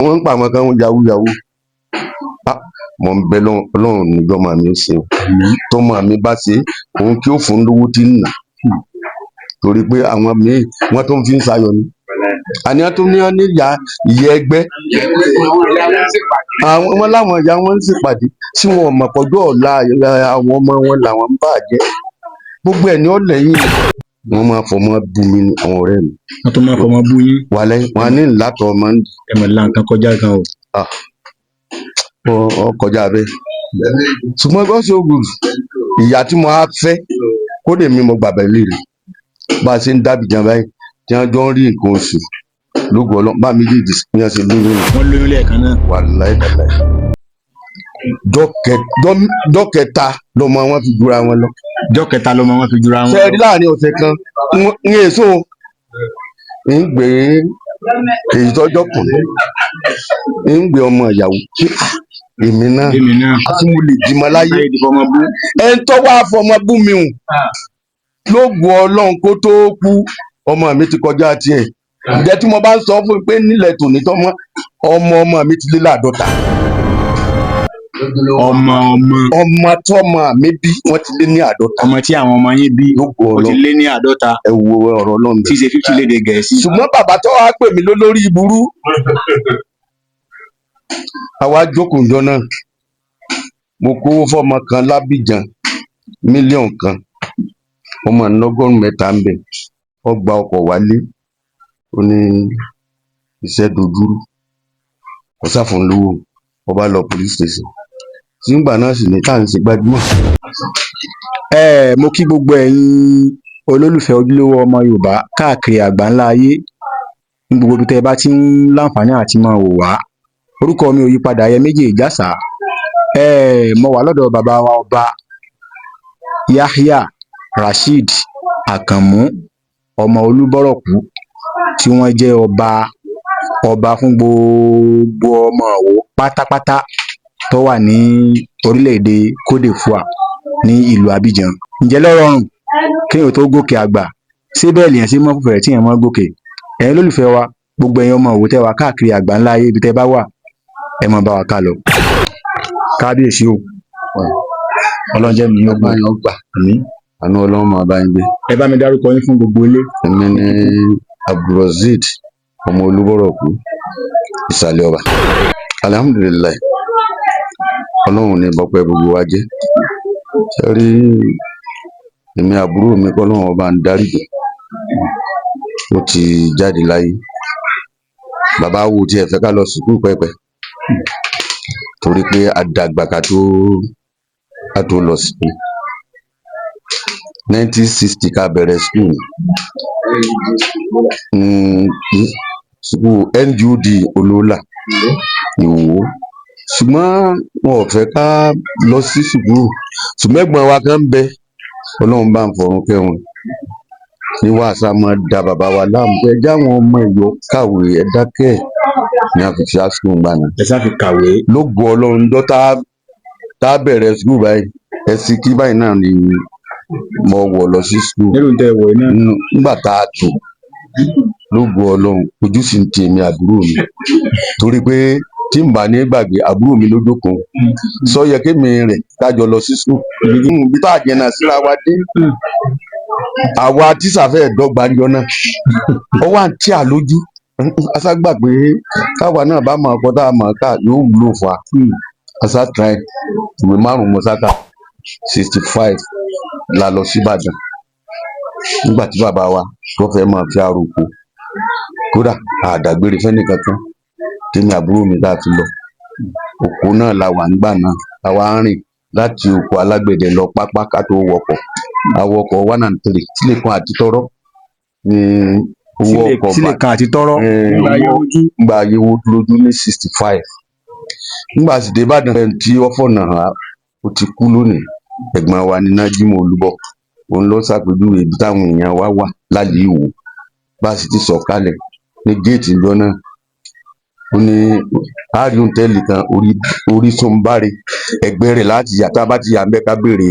wọ́n ń pa àwọn kan yahoo yahoo mo ń bẹ Ọlọ́run níjọ́ máa mi ó ṣe o tọ́mọ mi bá ṣe òun kí ó fún lówó tí ń nà torí pé àwọn míì wọ́n tó ń fi ń sayọ̀ ni àníyàn tó ní wọn ní ìyá ẹgbẹ́ àwọn láwọn ìyá wọn ń ṣèpàdé tí wọn ò mọ̀ pọ̀jọ́ ọ̀la àwọn ọmọ wọn làwọn ń bàjẹ́ gbogbo ẹ̀ ní ọ̀lẹ́yìn wọ́n máa fọmọ bú mi àwọn ọ̀rẹ́ mi. wọ́n tó máa fọmọ bú yín. wàlẹ́ wọn ní ìlàtọ̀ ọmọ ń dì. ẹ mọ̀ la nǹkan kọjá gan o. ọ kọjá bẹ́ẹ̀ ṣùgbọ́n gọ́sọ̀ ògùn ìyá tí mo á fẹ́ kó lè mi mo gbàgbẹ́ lè rè bá a ṣe ń dábìjan báyìí tí wọ́n jọ ń rí nǹkan oṣù lóògùn ọlọ́run bá méjèèjì ní ọ̀sẹ̀ lóyún. wọ́n lóyún lẹ́ẹ̀kan náà. wàláì dàláì dọ́kẹta lọmọ wọn fi jura wọn lọ. dọ́kẹta lọmọ wọn fi jura wọn lọ. ṣe é rí láàrin ọ̀sẹ̀ kan ń èso ń gbé èyí tọ́jọ́ kùn ń gbé ọmọ ìyàwó èmi náà tí mo lè jí mọ láyé ẹ ń tọ́wọ́ àfọmọ bú mi hùn lóògùn ọlọ́run kó tó kú ọmọ mi ti kọjá tiẹ̀ ǹjẹ́ tí mo bá ń sọ fún mi pé nílẹ̀ tòní tọ́mọ ọmọ mi ti lé láàdọ́ta ọmọ tọ́mọ mi bí wọ́n ti lé ní àádọ́ta. ọmọ tí àwọn ọmọ yín bí wọ́n ti lé ní àádọ́ta. ẹ wo ọ̀rọ̀ Ọlọ́run tí ṣe 50 lédè Gẹ̀ẹ́sì. ṣùgbọ́n bàbá tó wá pè mí lólórí ìburú àwa jókòó jọ náà mo kówó fọmọ kan lábìjan mílíọ̀nù kan ọmọ ọgọ́rùn-ún mẹ́ta ń bẹ ó gba ọkọ̀ wálé ó ní iṣẹ́ dojúrú kò sáfún lówó ó bá lọ police station nígbà náà sì ní tá à ń ṣe gbajúmọ̀. mo kí gbogbo ẹ̀yin olólùfẹ́ ojúlówó ọmọ Yorùbá káàkiri àgbáńlá ayé ní gbogbo ibi tẹ́ ẹ bá ti ń láǹfààní àti máa wò wá orúkọ mi ò yí padà Ayọ̀méjì Ìjàsà. mo wà lọ́dọ̀ bàbá wa ọba Yahya Rasheed Àkànmú ọmọ Olúbọ̀rọ̀kú tí wọ́n jẹ́ ọba fún gbogbo ọmọ Ìwó pátápátá tó wà ní orílẹ̀-èdè Côte d'Ivoire ní ìlú Abidjan. ǹjẹ́ lọ́rọ̀rùn kéèyàn tó gòkè àgbà ṣé bẹ́ẹ̀ lèèyàn ṣe mọ́ fún fẹ̀rẹ̀ tí èèyàn mọ́ gòkè. ẹ̀yin lólùfẹ́ wa gbogbo ẹ̀yin ọmọ Ìwó tẹ́ wà káàkiri àgbáńlá ayé ibi tẹ́ bá wà ẹ mọ̀ bá wa ká lọ. kábíyèsí o Ọlọ́run jẹ́ mi yóò gbà àánú Ọlọ́run máa bá yín gbé. ẹ bá mi dárúkọ yín fún gbogbo ilé. èmi ni Abdulrasheed ọmọ Olúbọ̀rọ̀kú ìsàlẹ̀ ọba. Alhamdulilayi Ọlọ́run ní bọ́pẹ́ gbogbo wa jẹ́ ṣe rí èmi àbúrò mi kọ́ lọ́wọ́ ọba ń dáríjì ó ti jáde láyé bàbá wo tí ẹ fẹ́ ká lọ sùkúù pẹ́pẹ́ torí pé àdàgbà ká tó lọ sí 1960 ká bẹ̀rẹ̀ sùkúù NUD Olóòlà Ìwó ṣùgbọ́n wọn ò fẹ́ ká lọ sí sùkúù ṣùgbọ́n ẹ̀gbọ́n wa kan ń bẹ Ọlọ́run bá ń fọ̀run kẹ́wọn ní wàásà máa da bàbá wa láàmú pé ẹjẹ́ àwọn ọmọ Ẹ̀yọ́ kàwé ẹ dákẹ́ ní àfìsí àsùkùn gbà náà. ẹ sáfi kàwé. lógo Ọlọ́run jọ tá a bẹ̀rẹ̀ sùkúù báyìí ẹsì kí báyìí náà ni mo wọ̀ lọ sí sùkúù. nílùú tẹ wọ̀ iná. nígbà tá a tó lógo Ọlọ́run ojú sì ń ti èmi àbúrò mi torí pé tí n bá ní gbàgbé àbúrò mi lójókòó sọ yẹ kémi rẹ̀ kájọ lọ sí sùkúù ibi tá a jẹnà síra wa dé àwa tíṣà fẹ́ dọ́gba jọ náà ó wà ń tí a lójú aṣágbà pé káwa náà bá máa kọ́ tá a máa ká yóò wúlò fún wa aṣá try ìwé 5 mọ́sáká 65 la lọ sí Ìbàdàn nígbà tí bàbá wa tó fẹ́ máa fi àròkọ kódà àdàgbére fẹ́nìkan tán tèmi àbúrò mi tá a fi lọ òkú náà la wà nígbà náà la wá ń rìn láti oko alágbẹ̀dẹ lọ pápá ká tó wọkọ̀ awọkọ̀ 1 and 3 Sílẹ̀kùn àti Tọ́rọ́ ní owó ọkọ̀ Sílẹ̀kùn àti Tọ́rọ́ gba ayéwo lójú ní 65 nígbà sì dé Ìbàdàn rẹ̀ tí wọ́n fọ̀nà ó ti kú lónìí ẹ̀gbọ́n wa ní Nájímù Olúbọ̀ òun ló ṣàpèjúwe ibi táwọn èèyàn wa wà lálẹ́ Ìwó bá a sì ti sọ̀ kalẹ̀ ní géètì ìjọ náà ó ní àárín òǹtẹ́ẹ̀lì kan Orísun Báre ẹgbẹ́ rẹ̀ láti yà tá a bá ti yà ń bẹ́ ká béèrè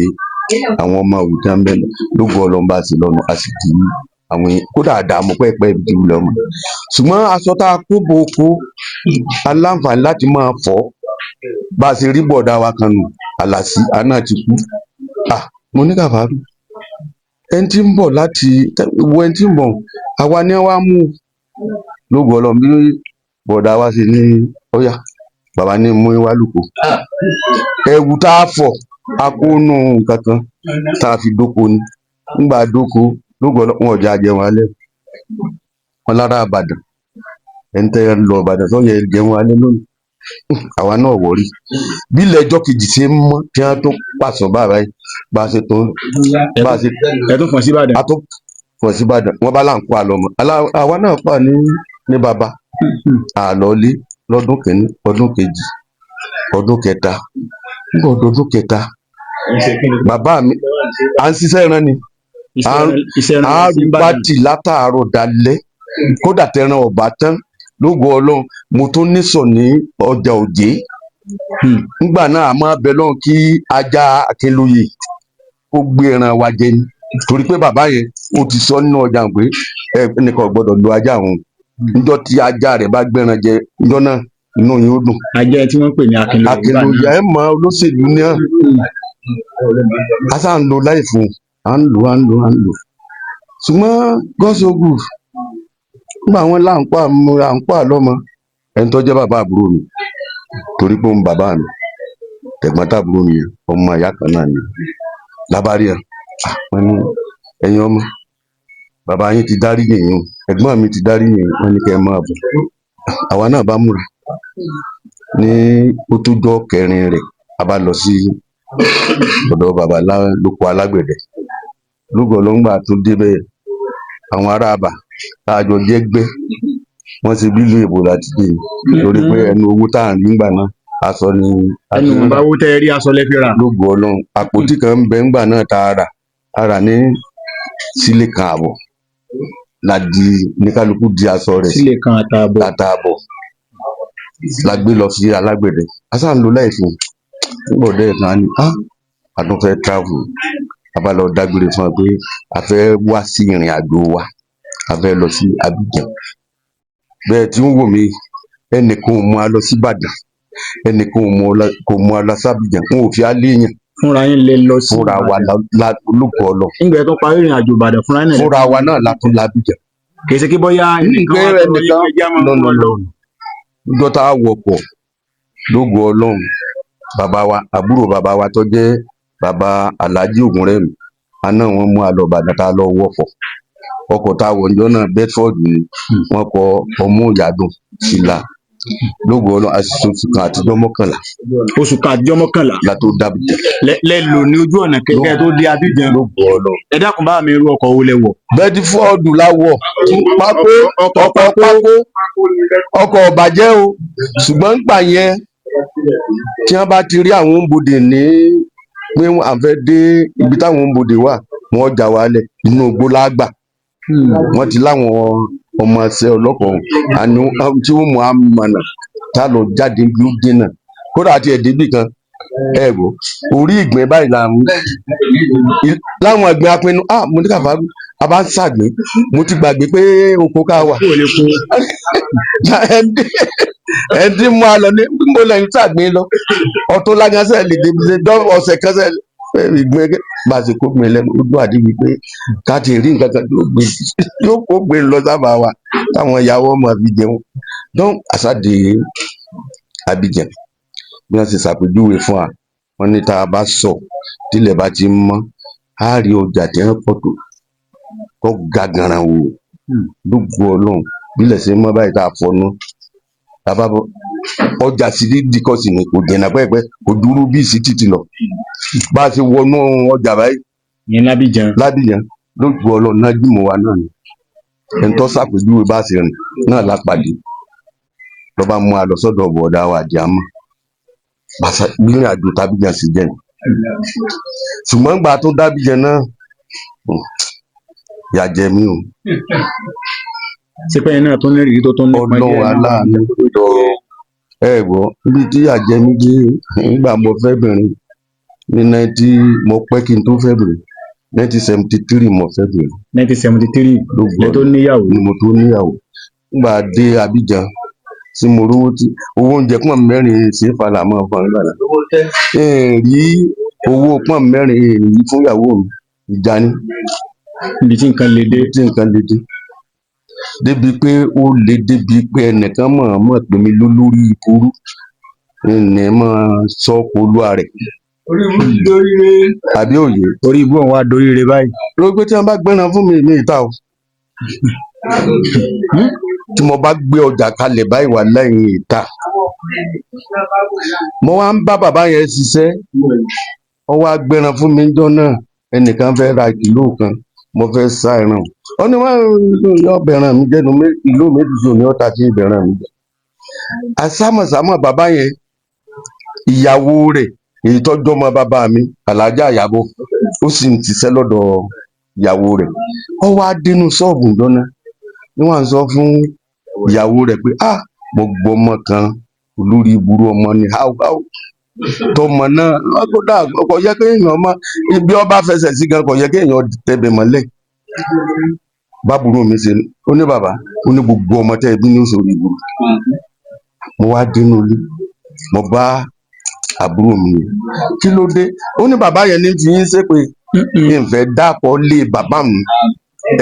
àwọn ọmọ òwúta ń bẹ lógo Ọlọ́run bá sì lọ́nà a sì kì í àwọn kódà àdààmú pẹ́ẹ́pẹ́ ibi tí wúlẹ̀ ọmọ ṣùgbọ́n aṣọ tá a kó bo oko aláǹfààní láti máa fọ̀ bá a ṣe rí bọ̀dá wa kan nù àlàsí àná ti kú mo ní Kàfárù ẹni tí ń bọ̀ láti wo ẹni tí ń bọ̀ àwa ni wàá mú lóògùn Ọlọ́run bí bọ̀dá wa ṣe ní ọ̀yà bàbá ní mú wá lùkò ẹ̀wù tá a fọ̀ a kó nù kankan tá a fi dóko ni nígbà dóko lóògùn Ọlọ́run wọn ọjà jẹun alẹ́ wọn lára Ìbàdàn ẹni tẹ́ lọ Ìbàdàn sọ́yẹ jẹun alẹ́ lónìí àwa náà wọ̀rí bí ilẹ̀ ẹjọ́ kejì ṣe ń mọ́ kí wọ́n tó pàṣọ bàbá yìí bá a ṣe tó bá a ṣe ẹ tún fọ̀n sí Ìbàdàn. a tó fọ̀n sí Ìbàdàn wọ́n bá là ń kó àlọ́ mọ́ àwa náà pa ní bàbá àlọ́lé lọ́dún kìíní ọdún kejì ọdún kẹta nígbà ọdún kẹta bàbá mi à ń ṣiṣẹ́ ìran ni àrùbátì látàárọ̀ dalẹ́ kódà tẹran ọ̀bá tán lógo Ọlọ́run mo tún nísọ̀ ní ọjà Òjé nígbà náà a máa bẹ lọ́run kí ajá Akínlóye kó gbé ẹran wa jẹ ni torí pé bàbá yẹn ó ti sọ nínú ọjà pé ẹnìkan ò gbọdọ̀ lo ajá òun níjọ́ tí ajá rẹ̀ bá gbẹran jẹ níjọ́ náà inú yín ó dùn. ajá tí wọ́n pè ní Akínlóye ẹ mọ olóṣèlú náà a sá ń lo láì fún à ń lò ṣùgbọ́n gọ́sọ̀gù nígbà wọn là ń pa lọ́mọ ẹni tó jẹ́ bàbá àbúrò mi torí pé òun bàbá mi tẹ̀gbọ́n tàbúrò mi ọmọ ìyá kan náà ni lábárí ẹ̀ wọ́n ní ẹ̀yin ọmọ bàbá yín ti dárí yìnyín o ẹ̀gbọ́n mi ti dárí yìnyín wọ́n ní kẹ́ ẹ máa bọ̀ àwa náà bá múra ní ó tó jọ́ kẹrin rẹ̀ a bá lọ sí ọ̀dọ̀ bàbá lóko alágbẹ̀dẹ lóko ọlọ́ngbà tó débẹ̀ àwọn ará àbà àjọ jẹ́gbẹ́ wọ́n ṣe bí ìlú èbó láti dé lórí pé ẹnu owó tá à ń rí ńgbà náà aṣọ ni ẹnu ìwọ̀nba owó tẹ́ ẹ rí aṣọ lẹ́fí rà. lógo Ọlọ́run àpótí kan ń bẹ ńgbà náà tá a rà ní sílé kan àbọ̀ ládi ní kálukú di aṣọ rẹ̀ sílé kan àtààbọ̀ la gbé lọ sí alágbẹ̀dẹ a sá ń lo láì fún bọ̀dẹ́ kan ní a tún fẹ́ travel a bá lọ dágbére fún wa pé a fẹ́ wá sí ìrìn àjò wa a fẹ́ lọ sí Abidjan bẹ́ẹ̀ tí ń wò mí ẹnìkan ò mú a lọ sí Ìbàdàn ẹnìkan kò mú a lọ sí Abidjan n ò fi á léèyàn fúnra yín lè lọ sí fúnra wa lóko ọlọ nígbà tó parí ìrìn àjò Ìbàdàn fúnra yín fúnra wa náà la tún l'Abidjan kì í ṣe kí bóyá ẹnìkan níjọ́ tá a wọkọ̀ lógo Ọlọ́run bàbá wa àbúrò bàbá wa tó jẹ́ bàbá Alhaji Ògúnrẹ̀mí àná wọn mú a lọ Ìbàdàn tá a lọ wọ̀fọ̀ ọkọ̀ tá a wọ̀ níjọ́ náà Bedford ni wọ́n kọ ọmú ìyàdùn síla lógo Ọlọ́run àṣìṣe oṣù kan àtijọ́ mọ́kànlá la tó d'Abidjan lẹ́lò ní ojú ọ̀nà kẹ́kẹ́ tó dé Abidjan lógo Ọlọ́run ẹ dákun bá mi rú ọkọ̀ owó lẹ́wọ̀. Bedford láwọ̀ ọkọ̀ pákó ọkọ̀ ọ̀bàjẹ́ o ṣùgbọ́n gbà yẹn tí wọ́n bá ti rí àwọn òǹbodè ní pé à ń fẹ́ dé ibi táwọn òǹbodè wà wọ́n já wálẹ̀ inú igbó lágbà wọ́n ti láwọn ọmọ ẹsẹ̀ ọlọ́pàá àní tí wọ́n mú àmàna tá lọ jáde ló dènà kódà àti ẹ̀dẹ́bì kan ẹ̀rọ orí ìgbẹ́ báyìí láwọn ẹgbẹ́ apinnu mo ní Kàfárù a bá ń ṣàgbé mo ti gbàgbé pé oko ká wà ẹni mú a lọ ní mo lẹ́yìn ṣàgbé lọ ọtún lágánṣẹ́ lè débi ọ̀sẹ̀ kan sẹ́lẹ̀ ìgbẹ́ bá a ṣe kó gbin lẹ́nu ojú àdìgbì pé ká ti rí nǹkan kan yóò kó gbin lọ sábà wa táwọn ìyàwó ọmọ fi jẹun dán àṣàdé Abidjan bí wọ́n ṣe ṣàpèjúwe fún wa wọ́n ní tá a bá sọ tílẹ̀ bá ti mọ́ á rí ọjà tí wọ́n pọ̀ tó ga ganan wò lógo Ọlọ́run bílẹ̀ ṣe mọ́ báyìí tá a fọnú tàbábọ̀ ọjà sí dídíkọ̀sì ni kò jẹ̀nà pẹ́ẹ́pẹ́ kò dúró bí ìsí títì lọ bá a ṣe wọnú ọjà báyìí ní l'Abidjan lógo Ọlọ́run náà jùmọ̀ wa náà ni ẹni tó ṣàpèjúwe bá a ṣe rìn náà lápàdé lọ́ba mú a lọ sọ́dọ̀ bọ̀ọ̀dá wa àjàmọ́ bàṣà gbìyànjú àjò t'Abidjan sì jẹ́ ni ṣùgbọ́n gbà tó d'Abidjan náà ìyà jẹ mí o sípẹ́ yẹn náà tó ní ìrírí tó ní Ọlọ́run aláàánú lọ gbọ́ ibi tí ìyà jẹ mí dé nígbà mo fẹ́ bìnrin ní 90 mo pẹ́ kí n tó fẹ́ bìnrin 1973 mo fẹ́ bẹ̀rẹ̀ 1973 lẹ tó níyàwó. ni mo tó níyàwó. Nígbà dé Abidjan tí mo rówó tí owó oúnjẹ pọ́n mẹ́rin ṣe é falà mọ́ fún àgbà náà. Rí owó pọ́n mẹ́rin èyí fún ìyàwó mi ìjà ni. Ibi tí nǹkan le dé. Tí nǹkan le dé. Débi pé ó le débi pé ẹnìkan mọ̀ pé mi lólórí ìburú ní máa sọ olúwa rẹ̀. Orí ibú ti dórí re. Àbí òye. Orí ibú òun wá dórí re báyìí. Ló gbé tí wọ́n bá gbẹ́ran fún mi mi ìta o. Tí mo bá gbé ọjà kalẹ̀ báyìí wà lẹ́yìn ìta. Mo wá ń bá bàbá yẹn ṣiṣẹ́. Ó wá gbẹ́ran fún mi níjọ́ náà. Ẹnìkan fẹ́ ra kìló kan. Mo fẹ́ sá ẹran. Ó ní wọ́n yọ bẹ̀ràn mi jẹ́nu kìló méjì tó ní ọ̀tá tí ìbẹ̀ràn mi jẹ. Àsámọ̀sámọ̀ bàbá yẹn ìyàwó rẹ̀ èyí tọ́jú ọmọ bàbá mi Àlàájá Àyàbọ̀ ó sì ń ṣiṣẹ́ lọ́dọ̀ ìyàwó rẹ̀. Ó wá dénú ṣọ́ọ̀bù lọ́nà ni wọ́n sọ fún ìyàwó rẹ̀ pé mo gbọ́ ọmọ kan olórí ìburú ọmọ ni háúháú tọmọ náà kódà kò yẹ kéèyàn ọmọ ibi ọba fẹsẹ̀ sí gan kò yẹ kéèyàn tẹ̀bẹ̀ mọ́lẹ̀. Bábùrú mi ṣe ó ní bàbá ó ní gbogbo ọmọ tẹ́ ẹbí ní òṣòro ìburú. Mo wá dénú ilé mo bá àbúrò mi kí ló dé ó ní bàbá yẹn ní fi yín ṣépè ìfẹ́ dàpọ̀ lé bàbá mi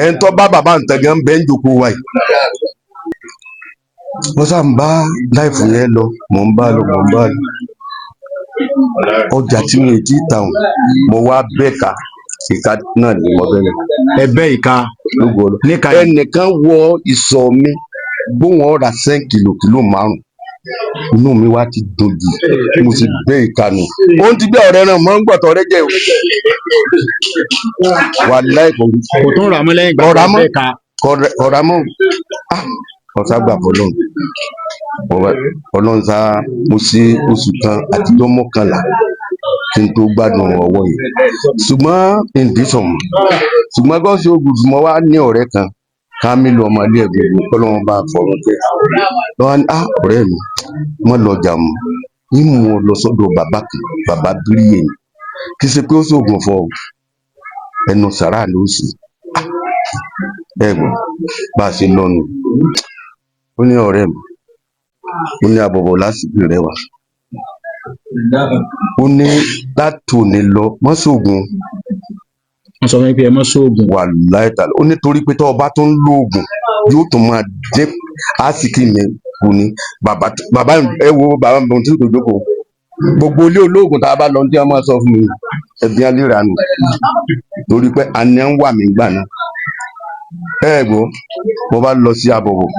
ẹni tó bá bàbá mi tẹ̀gẹ́ ń bẹ́ ń jòkó wa yìí. Mo sá ń bá láìfù yẹn lọ mò ń bá lọ ọjà tí mi ti tà wọn mo wá bẹ́ẹ̀ka ìka náà ni mo bẹ̀rẹ̀. Ẹ̀bẹ̀ ìka lógo ọlọ ẹnìkan wọ ìsọ̀ mi gbóhùn ọ̀rà 5 kìlò 5 inú mi wá ti dùn jù mo sì bẹ́ ìka nù. Ohun ti bí ọ̀rẹ́ náà mọ́ ń gbọ̀tọ̀ rẹ jẹ́ o. Wà láì kò tún rà mọ́ lẹ́yìn ìgbà tó bẹ́ẹ̀ ka. Ọ̀rá mọ́ ọ̀sá gbà fọlọ́n Ọlọ́run sá mo ṣe oṣù kan àtijọ́ mọ́kànlá kí n tó gbádùn ọwọ́ yìí ṣùgbọ́n ìdísọ̀mù ṣùgbọ́n gọ́ọ̀sì ogun tí mo wá ní ọ̀rẹ́ kan Kámílù ọmọdé ẹ̀gbẹ́ mi kọ́lọ́wọ́n bá fọ̀rọ̀ tẹ̀ lọ́wọ́ ní ọ̀rẹ́ mi wọ́n lọ jà mọ́ ìmú wọn lọ sọ́dọ̀ bàbá kan bàbá bíríyè ni kì í ṣe pé ó ṣoògùn fọ ẹnu sàrà ló sì ẹ̀gbọ́n bá a ṣe lọ́nu ó ní ọ̀rẹ́ mi ó ní abọ̀bọ̀ lásìkò rẹ wà ó ní látòní lọ mọ́ ṣoògùn. Wọ́n sọ fún mi pé ẹ mọ́ ṣoògùn. Wà láìta ó nítorí pé tó o bá tó ń lo oògùn yóò tún máa dín àsìkò mi kù ní bàbá ẹ wo bàbá mi tí kò jókòó gbogbo ilé olóògùn tá a bá lọ tí wọ́n máa sọ fún mi ẹbí alẹ́ra nù torí pé àní ń wà mí gbà náà. Gbọ́ mo bá lọ sí Abọ̀bọ̀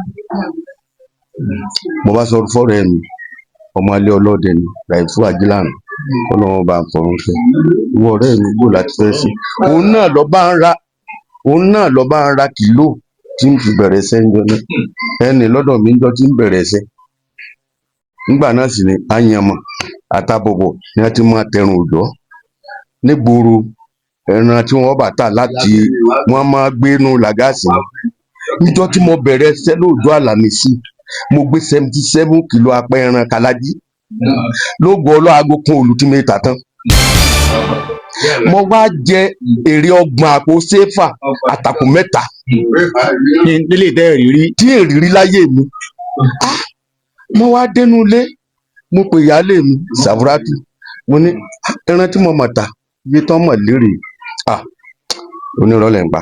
mo bá sọ fọ́rẹ́ mi ọmọ alẹ́ ọlọ́dẹ ni Ràìfù Àjílànà Ọlọ́run bá ń fọ̀rọ̀ fẹ́ ìwọ ọ̀rẹ́ mi gbò láti fẹ́ sí òun náà lọ bá ń ra kìló tí ń fi bẹ̀rẹ̀ ẹsẹ̀ ń jọ náà ẹni lọ́dọ̀ mi ń jọ tí ń bẹ̀rẹ̀ ẹsẹ̀ nígbà náà sì ni àyànmọ̀ àtàbọ̀bọ̀ ni wọ́n ti máa tẹrun òjọ́ nígboro ẹran tí wọ́n bá tà láti wọ́n máa gbénú làgáàsì níjọ́ tí mo bẹ̀rẹ̀ ẹsẹ̀ lóòjọ́ Àlàmísì mo gbé 77 kìló apẹ ẹran Kàlájí lóògùn ọlọ́àgó kún olùtìmẹ́ta tán mo wá jẹ èrè 30 àpò séfà àtàkù 3 nílé tẹ́ ìrírí tí èrírí láyé mi. Mo wá dénú ilé mo pè ìyáálé mi Sàfúrátù mo ní ẹran tí mo mọ̀ tà iye tán mọ̀ lérè onírọ̀lẹ́ ń pa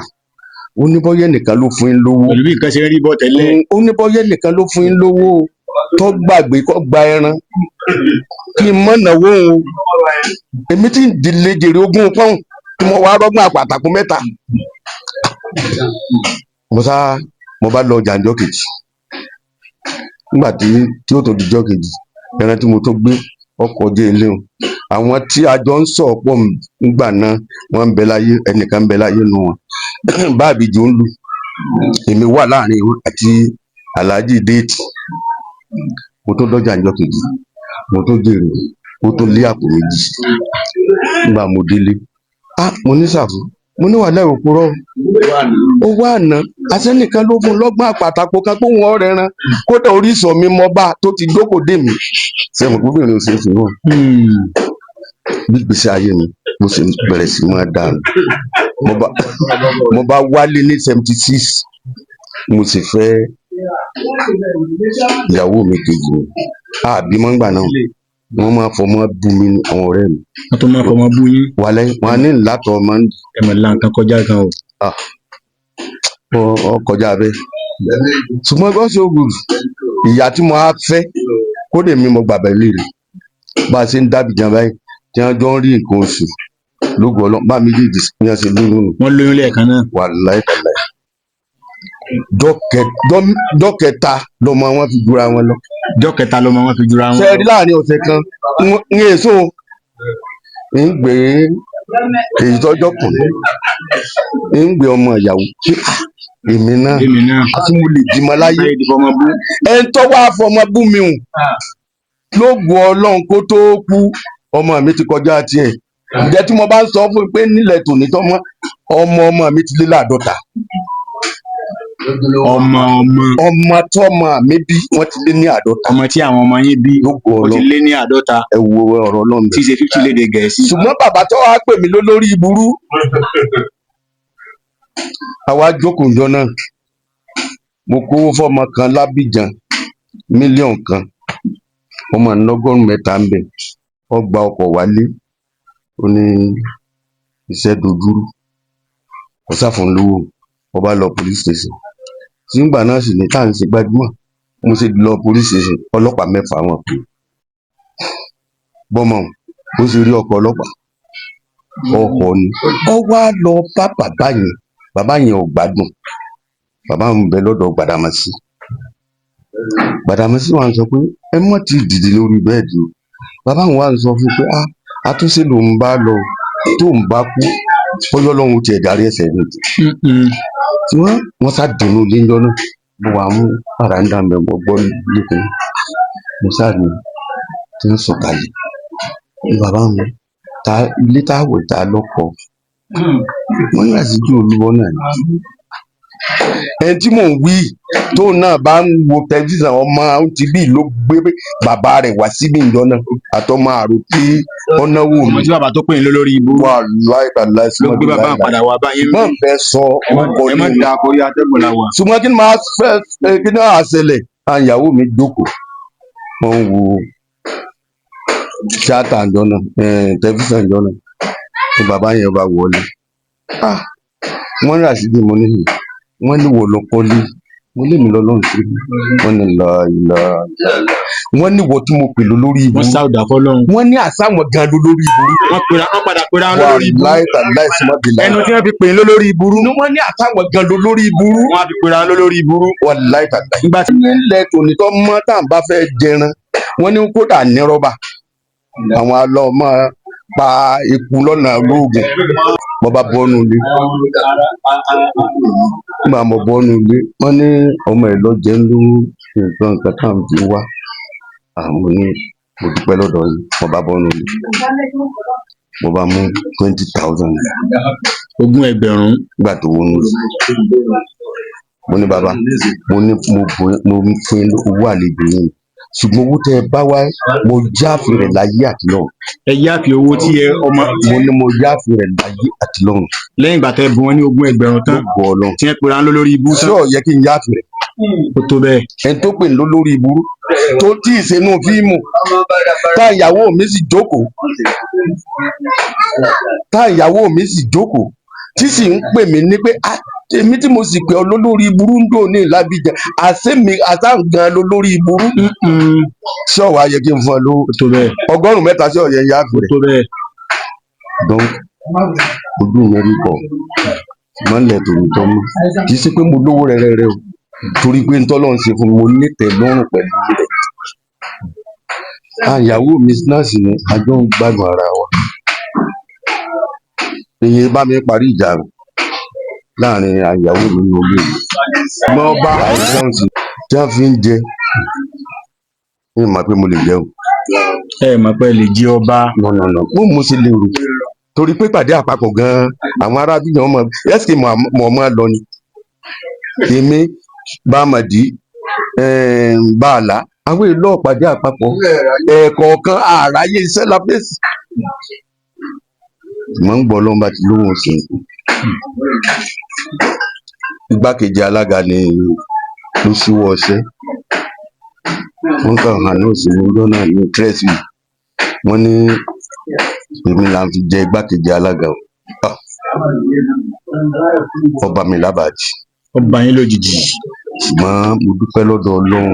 ó ní bọ́yẹ́ nìkan ló fún yín lówó. Pẹ̀lú bí nǹkan ṣe rí bọ́ tẹ́lẹ̀. Ó ní bọ́yẹ́ nìkan ló fún yín lówó tó gbàgbé kó gba ẹran kí n mọ̀ náwó o èmi tí ń dìlé jèrè 20 pọ́ùn tí mo wá rọ́gbọ́n àpàtàkùn 3. Mo bá lọ ọjà ọjọ́ kejì nígbà tí ó tó di ọjọ́ kejì ẹran tí mo tó gbé ọkọ̀ jẹ́ ilé o àwọn tí a jọ ń sọ̀ pọ̀ nígbà náà wọ́n ń bẹ láyé ẹnìkan ń bẹ láyé nu wọn Báàbíjì ń lù èmi wà láàrin wọn àti Aláàjì Déètì mo tó dọ́jà ọjọ́ kejì mo tó jèrè mo tó lé àpò 2 nígbà mo délé mo ní Sàfú mo ní wàhálà òpùrọ́ ó wà àná asẹ́nìkan ló fún lọ́gbọ́n àpàtàkùn kan pé wọ́n rẹran kódà oríṣọ̀ mi mọ́ bá tó ti jókòó dé mi sẹ́wọ̀n gbóbìnrin ò ṣe é fi hàn bí gbèsè ayé mi mo sì bẹ̀rẹ̀ sí máa dànù mo bá wálé ní 76 mo sì fẹ́ ìyàwó mi kejì mi àbímọ ńgbà náà wọ́n máa fọmọ bú mi ní àwọn ọ̀rẹ́ mi. wọ́n tó máa fọmọ bú yín. wàlẹ́ wọn á ní ìlàtọ̀ ọmọ ń dì. ẹ̀mọ̀ là nǹkan kọjá gan o. ọ kọjá bẹ́ẹ̀ ṣùgbọ́n God so good ìyá tí mo á fẹ́ kódé mi mo gbàgbẹ́ lè rè bá a ṣe ń dábìjan báyìí tí wọ́n jọ ń rí nǹkan oṣù lógo ọlọ́run bá mi dìde ní ọ̀sẹ̀ lóyún nù. wọ́n lóyún lẹ́ẹ̀kan náà. wàláì tàláì dọ́kẹta lọmọ wọn fi jura wọn lọ. dọ́kẹta lọmọ wọn fi jura wọn lọ. ṣe rí láàrin ọ̀sẹ̀ kan ń èso ń gbé èyí tọ́jọ́ kùn ń gbé ọmọ ìyàwó èmi náà àti mo lè bímọ láyé ẹni tó wá fọmọ bú mi hùn lóògùn ọlọ́run kó tó kú ọmọ mi ti kọjá tiẹ̀ ǹjẹ́ tí mo bá ń sọ fún mi pé nílẹ̀ tòní tọ́mọ ọmọ mi ti lé láàdọ́ta ọmọ tọ́mọ mi bí wọ́n ti lé ní àádọ́ta. ọmọ tí àwọn ọmọ yín bí wọ́n ti lé ní àádọ́ta. ẹ wo ọ̀rọ̀ Ọlọ́run tí ṣe 50 lédè Gẹ̀ẹ́sì. ṣùgbọ́n bàbá tó wàá pè mí lólórí ìburú àwa jókòó jọ náà mo kówó fọmọ kan lábìjan mílíọ̀nù kan ọmọ ńlọgọ́rùn mẹ́ta ń bẹ ó gba ọkọ̀ wálé ó ní iṣẹ́ dojúrú kò sáfún lówó ó bá lọ police station nígbà náà sì ní tá à ń ṣe gbajúmọ̀ mo sì lọ police station ọlọ́pàá 6 wọn pè bọ́mọ ó sì rí ọkọ̀ ọlọ́pàá ọkọ̀ ni ó wá lọ bá bàbá yẹn ò gbádùn bàbá ń bẹ lọ́dọ̀ Gbàdàmọ́sí wa ń sọ pé ẹ mọ̀ tí dìde lórí bẹ́ẹ̀dì o bàbá àwọn wa ń sọ fún pé àtúnṣe ló ń bá lọ tó ń bá kú bọ́yọ́ lọ́hùn tiẹ̀ darí ẹsẹ̀ mi tí wọ́n sá dùnú léńjọ́ náà mo wà mú pàràǹdà mẹ́wọ́ gbọ́ lẹ́kùn mo sá ní tí ń sọ̀kalẹ̀ ní bàbá mi ilé táwẹ̀ tá lọ́kọ̀ wọ́n ní àṣìjú olúwọ́ náà ẹni tí mò ń wí tó náà bá ń wo tẹlifíṣàn ọmọ ti bí ló gbé bàbá rẹ̀ wá síbí ìjọ náà àtọmọ àrò tí ọ̀nà wò mí. ọmọ tí bàbá tó pè ní lórí ibú. wà láì ló gbé bàbá padà wá báyìí. wọ́n fẹ́ sọ ọkọ ẹ má da akọrí atẹ́gùn la wà. ṣùgbọ́n kí ni màá fẹ́ kí ni màá ṣẹlẹ̀ àyàwó mi jókòó wọ́n ń wo tíátà ìjọ náà tẹlifíṣàn ìjọ náà ni bàbá yẹn bá wọlé wọ́n rà sí bí mo ní wọ́n ní wo ló kọ́lé mo lè mi lọ́lọ́run sí wọ́n ní ìlà wọ́n ní wo tí mo pè lórí ibu wọ́n sáwùdà fọlọ́run wọ́n ní àsáwọn gan lórí ibu wọ́n padà pera wọn lórí ibu ẹnu tí wọ́n fi pè lórí ibu wọ́n ní àsáwọn gan lórí ibu wọ́n fi pera wọn lórí ibu wọ́n láì tàgbà ìgbà tí nílẹ̀ tònítọ́ mọ́ tá à ń bá fẹ́ jẹran wọ́n ní kódà ní rọ́bà àwọn alọ́ máa pa eku lọ́nà lóògùn mo bá bọ́nu ilé nígbà mo bọ́nu ilé wọ́n ní ọmọ ẹ̀ lọ́jẹ́ ló nǹkan tá à ń fi wá àwọn ní mo dúpẹ́ lọ́dọ̀ yìí mo bá bọ́nu ilé mo bá mú 20,000 ogún ẹgbẹ̀rún nígbà tó wọnú lọ mo ní bàbá mo ní mo fún owó àlejò yìí ṣùgbọ́n owó tẹ ẹ bá wá mo jáfe rẹ̀ láyé àti lọ́run. ẹ yáfi owó tí ẹ ọmọ. mo ní mo jáfe rẹ̀ láyé àti lọ́run. lẹ́yìn ìgbà tẹ bu wọn ní ogún ẹgbẹ̀rún tán tí ẹ pera ń lórí ibú tán. ṣé ó yẹ kí n jáfe rẹ̀. ó tó bẹ́ẹ̀. ẹni tó pè ń lórí ibú tó tí ì ṣe inú fíìmù tá ìyàwó mi sì jókòó tí sì ń pè mí ní pé èmi tí mo sì pè ọ lólórí burú ń dò ní ìlàbíjà àtàǹgàn lólórí burú ṣé ọwọ ayẹ kí n fún ọ lówó 100 sí ọyẹ ìyá àfẹ dán ojú yẹn rí bọ mọlẹ tòótọ́ mọ kì í ṣe pé mo lówó rẹrẹrẹ o torí pé ntọ́lọ́ ń ṣe fún mi mo nítẹ̀ lọ́rùn pẹ̀lú rẹ̀ àyàwó mi náà sì ni àjọ ń gbádùn ara wa èyí bá mi parí ìjà rẹ̀ láàrin àyàwó mi ní olú yìí mọ bá àìsàn tí wọ́n fi ń jẹ ní ìmọ̀ pé mo lè jẹun. ẹ mọ̀ pé lè jí ọba. nọ̀nà mo sì lè rò torí pé pàdé àpapọ̀ gan-an àwọn arábí yẹn mọ̀ ẹ́sìkì mọ̀ lọ ni èmi bámadì bàálà àwọn èlò ọ̀pàdé àpapọ̀ ẹ̀ẹ̀kọ̀ọ̀kan àráyé iṣẹ́ lápẹ́sì mọ̀ ń gbọ́ lọ́nba tí lóhùn sí igbákejì alága ni ló ṣíwọ́ ọṣẹ́ wọ́n kàn hàn náà sí ọjọ́ náà ní tírẹ́sì wọ́n ní èmi là ń fi jẹ igbákejì alága o. Ọba mi lábàájì. Ọba yín lójijì. Ṣùgbọ́n mo dúpẹ́ lọ́dọ̀ Ọlọ́run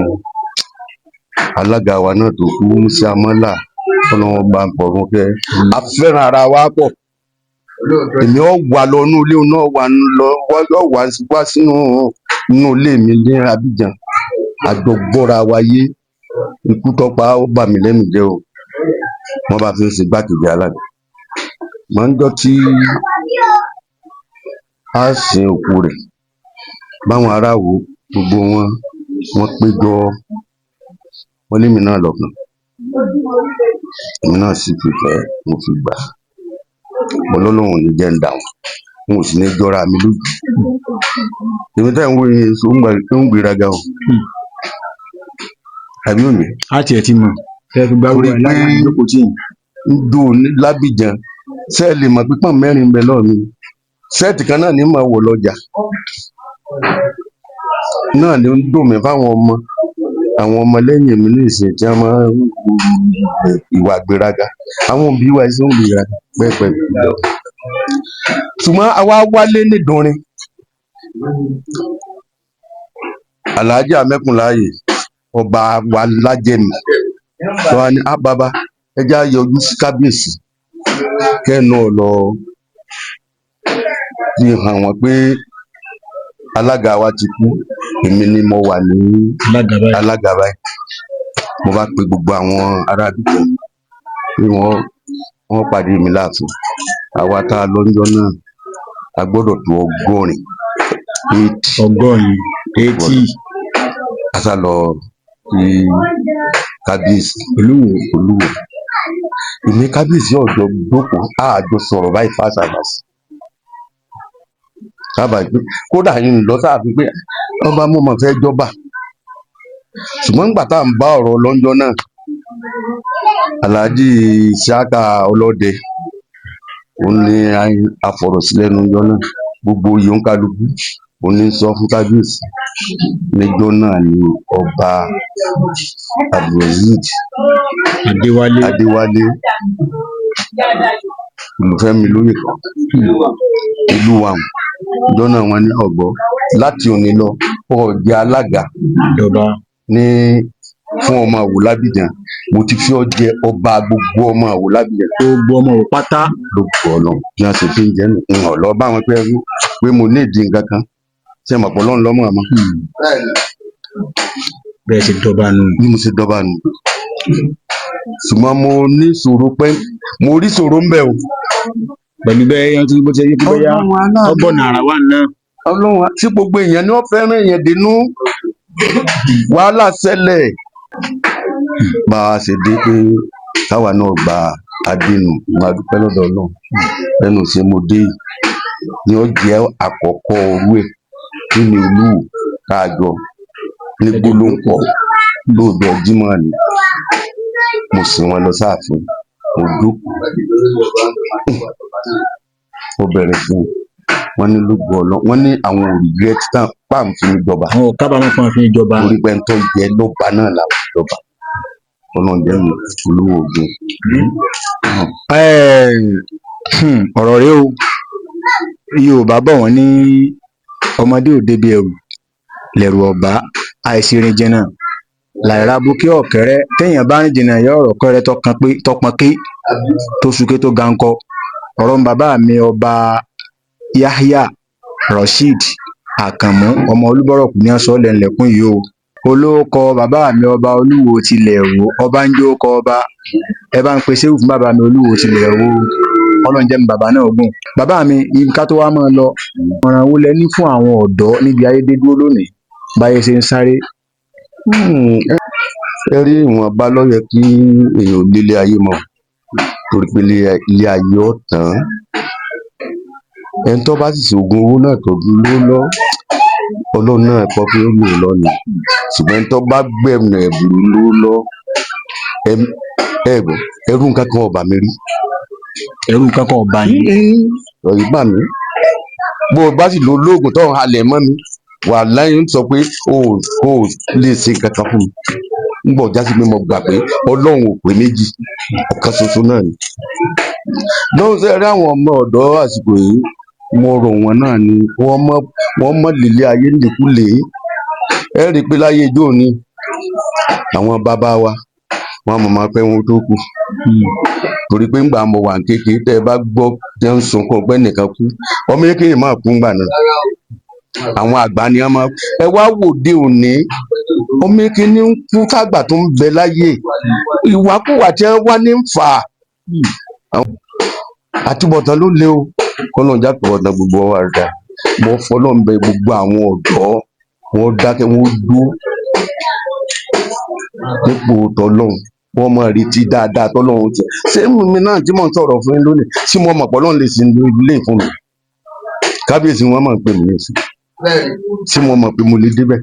alága wa náà tó kú Musa Amọ́là Ọlọ́run bá ń pọ̀rún kẹ́ a fẹ́ràn ara wa pọ̀ èmi ọ̀ wà lọ inú ilé náà wà sínú ilé mi ní Abidjan àjọgbọ́ra wa yé ikú tọ́pa ó bà mí lẹ́nu jẹ́ o wọ́n bá fi ń ṣe igbákejì alága máa ń jọ tí a sin òkú rẹ̀ báwọn aráàwọ gbogbo wọn péjọ wọn lémi náà lọ́kàn èmi náà sì fi fẹ́ mo fi gbà mo lọ́lọ́run ní jẹ́ ń dà wọn ò sì ní jọra mi lójú èmi táyà ń wo yẹn ń gbéraga o àbí òní. A tiẹ̀ ti mọ̀ tẹ́ fi gbárùkù ẹ̀ láti ìjókòó tí yìí. ń dò ní l'Abidjan sẹ́ẹ̀lì mọ̀ pípọ̀n mẹ́rin bẹ lọ́ọ̀ mi sẹ́ẹ̀tì kan náà ní máa wọ̀ lọ́jà náà ni ó ń dùn mí fáwọn ọmọ lẹ́yìn mi ní ìsìn tí wọ́n máa ń ìwà gbéraga àwọn òbí wa ṣe ń gbéraga pẹ́ẹ́pẹ́ ṣùgbọ́n àwa wálé nídùnrin Alhaji Amẹ́kúnláyè ọba wa lájẹ̀mí tó wá ní bàbá ẹja yọjú sí kábíyèsí kẹ́nu ọ̀lọ́ fi hàn wọ́n pé alága wa ti kú èmi ni mo wà ní alága báyìí mo bá pe gbogbo àwọn ará àdúgbò pé wọ́n pàdé mi láàfin àwa tá a lọ́jọ́ náà a gbọ́dọ̀ tó 80 a sá lọ sí kábíyèsí olúwo èmi kábíyèsí ọ̀dọ́ gbókò àjọ sọ̀rọ̀ báyìí fásitì sábà pé kódà yìí lọ sáàfin pé ọba mo mọ̀ fẹ́ jọba ṣùgbọ́n nígbà tá à ń bá ọ̀rọ̀ lọ́jọ́ náà Alhaji Isiaka Ọlọ́dẹ òun ni afọ̀rọ̀sílẹ́nu ọjọ́ náà gbogbo oyè ń kálukú òun ní sọ fún kábíyèsí níjọ́ náà ni ọba Abdulaziz Adéwálé Olúfẹ́mi lóyè kan ìlú wa ọjọ́ náà wọ́n ní ọ̀gbọ́ láti òní lọ ọ̀jẹ̀ alága ní fún ọmọ Àwò l'Abidjan mo ti fi ọ́ jẹ ọba gbogbo ọmọ Àwò l'Abidjan gbogbo ọmọ Àwò pátá ló gbọ́ ọ lọ bí wọ́n ṣe fi ń jẹ́ nù ọ̀lọ́ bá wọn pé mo ní ìdí nǹkan kan ṣe mọ̀ pọ̀ lọ́nà lọ́mọ àmọ́ bẹ́ẹ̀ ṣe dọ́ba nù bí mo ṣe dọ́ba nù ṣùgbọ́n mo ní ìṣòro pé mo rí ìṣòro ń bẹ̀ o pẹ̀lú bẹ́ẹ̀ yan tí bó ṣe yé kí bóyá ọgbọ́n nàrà wà náà. Ọlọ́run tí gbogbo èèyàn ni wọ́n fẹ́ràn èèyàn dénú wàhálà ṣẹlẹ̀ bá a ṣe dé pé káwa náà gba adénù máa dúpẹ́ lọ́dọ̀ Ọlọ́run ẹnu ṣe mo dé ni ó jẹ́ àkọ́kọ́ orú ẹ̀ nínú ìlú káàjọ ní gbólóńpọ̀ lóòjọ́ Jímọ̀ ni mo sì wọn lọ sáàfin mo dúpọ̀ ó bẹ̀rẹ̀ fún wọn ní lóògbé Ọlọ́run wọn ní àwọn regret tán pàǹfin ìjọba àwọn kábàámọ̀ pàǹfin ìjọba torí pé ń tọ́ jẹ́ lọ́ba náà làwọn ìjọba Ọlọ́run jẹ́ mi olówó ogun. ọ̀rọ̀ rẹ o Yorùbá bọ̀ wọ́n ní ọmọdé ò débi ẹrù lẹ̀rù ọ̀bá àìsí rìn jìnnà làìra bukí ọ̀kẹ́rẹ́ téèyàn bá rìn jìnnà ìyá ọ̀rọ̀ kẹ́rẹ́ tọpọnké tó súké tó gankọ ọ̀rọ̀ bàbá mi ọba Yahya Rasheed Àkànmú ọmọ Olúbọ̀rọ̀kú ní ọ̀sọ́ lẹ́nlẹ̀kùn yìí o olóòkọ bàbá mi ọba Olúwo tilẹ̀ Ẹ̀wò ọba ń jó kọ ọba ẹ bá ń pe séwù fún bàbá mi Olúwo tilẹ̀ Ẹ̀wò Ọlọ́run jẹ́ mi bàbá náà gùn bàbá mi ká tó wá máa lọ ọ̀ràn wo lẹ ní fún àwọn ọ̀dọ́ níbi ayédèdúró lónìí báyé ṣe ń sáré. ẹ rí ìwọ̀nba ló yẹ kí èèyàn nílé ayé mọ̀ torí pé ilé ayé ọ̀tàn ẹni tó bá sì ṣoògùn owó náà tọ́jú ló lọ Ọlọ́run náà kọ́ pé ó lò lọ́nà ṣùgbọ́n ẹni tó bá gbẹ̀mù ẹ̀bùrú ló lọ ẹrú nǹkan kan ọba mi rí ẹ̀rù kankan ọba yìí. ọ̀yìn bà mí bó o bá sì lo lóògùn tó ń halẹ̀ mọ́ mi wà láyé ń sọ pé o lè ṣe kankan fún mi ń bọ̀ jásí pé mo gbà pé ọlọ́run ò pé méjì ọ̀kan ṣoṣo náà ni. lọ́wọ́ sẹ́rí àwọn ọmọ ọ̀dọ́ àsìkò yìí mo rọ̀ wọ́n náà ni wọ́n mọ̀ lílé ayé nìkúlé ẹ rí i pé láyé ijó ni àwọn bàbá wa wọn mọ̀ máa pẹ́ wọn tó kù torí pé ńgbà mo wà kékeré tẹ́ ẹ bá gbọ́ tẹ́ ń sunkún ọgbẹ́ nìkan kú ọmọ yẹn kéèyàn máa kú ńgbà náà àwọn àgbà ni wọn máa ẹ wá wòde òní ọmọ yẹn kí ni ń kú tágbà tó ń bẹ láyé ìwàkúwà tí wọn wá ní ń fà á àtúbọ̀tán ló lé o kọ́nà ìjà àtúbọ̀tán gbogbo wa rẹ̀ mo fọlọ́n bẹ gbogbo àwọn ọ̀dọ́ wọn dákẹ́ wọn dúró dípò tọ́lọ́hún wọ́n máa retí dáadáa tọ́lọ́hún ti ṣé mi náà tí mò ń sọ̀rọ̀ fún yín lónìí tí mo mọ̀ pọ́lọ́hún lè sin ilé fún mi kábíyèsí wọn máa ń pè mí nísìn tí mo mọ̀ pé mo lè débẹ̀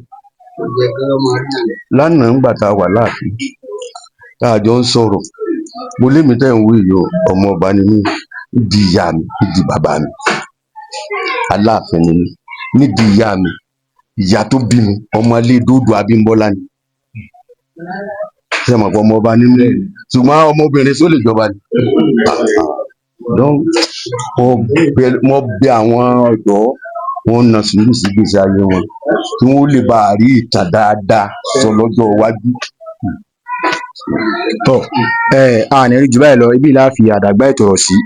lánàá ńgbà tá a wà láàfin tá a jọ ń sọ̀rọ̀ mo lémi tẹ́ ń wí yìí o ọmọ ọba ni mí nídìí ìyá mi nídìí bàbá mi aláàfin ni mí nídìí ìyá mi ìyá tó bí mi ọmọ ilé dódò Abímbọ́lá ni ṣe mọ̀ pé ọmọ ọba ní mí ṣùgbọ́n ọmọbìnrin tó lè jọba ni mo bẹ àwọn ọ̀dọ́ wọn na sùúrù sí gbèsè ayé wọn kí wọ́n lè bá a rí ìtàn dáadáa sọ lọ́jọ́ iwájú. tọ a ní rí jù báyìí lọ ibi ìlà fi àdàgbà ètò rọ̀ sí.